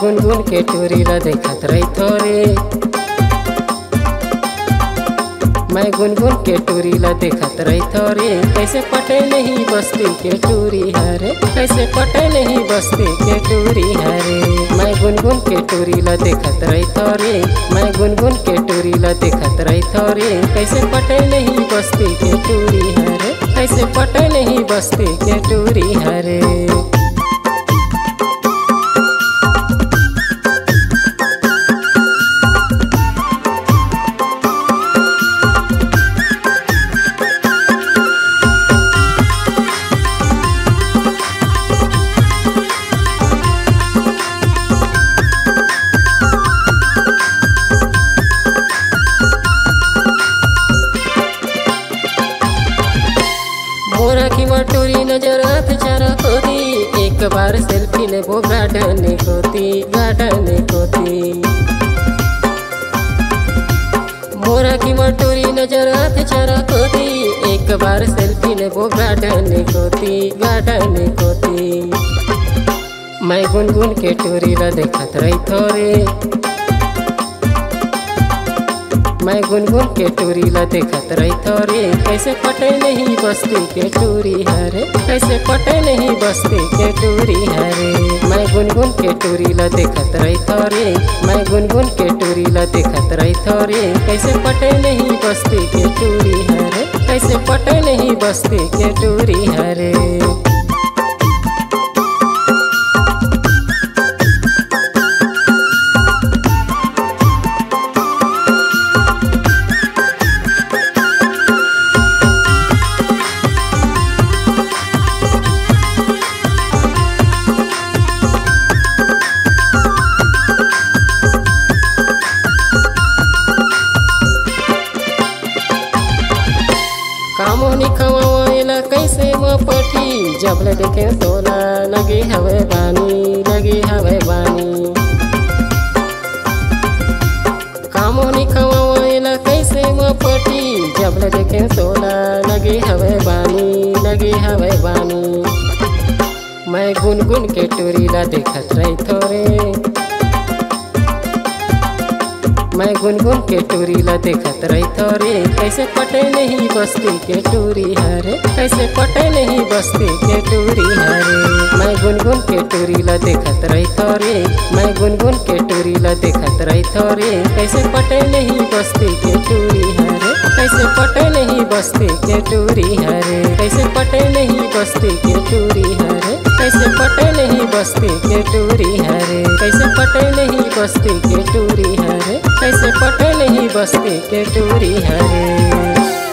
गुनगुन के टूरी ला देखत रही थोरे, मैं गुनगुन के टूरी ला देखत रही थोरे। कैसे पटे नहीं बस्ती के टूरी हरे, कैसे पटे नहीं बस्ती के टूरी हरे। मैं गुनगुन के टूरी ला देखत रही थोरे, मैं गुनगुन के टूरी ला देखत रही थोरे। कैसे पटे नहीं बस्ती के टूरी हरे, कैसे पटे नहीं बस्ती के टूरी हरे। मोरा की मटोरी नजर आत चारा होती, एक बार सेल्फी ले वो गार्डन कोती, गार्डन कोती। मोरा की मटोरी नजर आत चारा होती, एक बार सेल्फी ले वो गार्डन कोती, गार्डन कोती। मैं गुनगुन के टूरी ला देखत रही थोरे, मैं गुनगुन के टूरी ला देखत रही थोरे। कैसे पटे नहीं बस्ती के टूरी हरे, कैसे पटे नहीं बस्ती के टूरी हरे। मैं गुनगुन के टूरी ला देखत रही थोरे, मैं गुनगुन के टूरी ला देखत रही थोरे। कैसे पटे नहीं बस्ती के टूरी हरे, कैसे पटे नहीं बस्ती के टूरी हरे। कामोनी खवाइला कैसे मपटी, जब ले देखे तोला लगी हवे बानी, लगी हवे बानी। कामोनी खवाइला कैसे मपटी, जब ले देखे तोला लगी हवे बानी, लगी हवे बानी। मैं गुनगुन के टूरी ला देखत रही थोरे, मैं गुनगुन के टूरी ला देखत रही थोरे। कैसे पटे नहीं बस्ती के टूरी हरे, कैसे पटे नहीं बस्ती के टूरी हरे। मैं गुनगुन के टूरी ला देखत रही थोरे, मैं गुनगुन के टूरी ला देखत रही थोरे। कैसे पटे नहीं बस्ती के टूरी हरे, कैसे पटे नहीं बस्ती के टूरी हरे। कैसे पटे नहीं बस्ती के टूरी हरे, कैसे पटे नहीं बस्ती के टूरी हरे। कैसे पटे नहीं बस्ती के टूरी हरे, कैसे पटे नहीं बस्ती के टूरी हरे।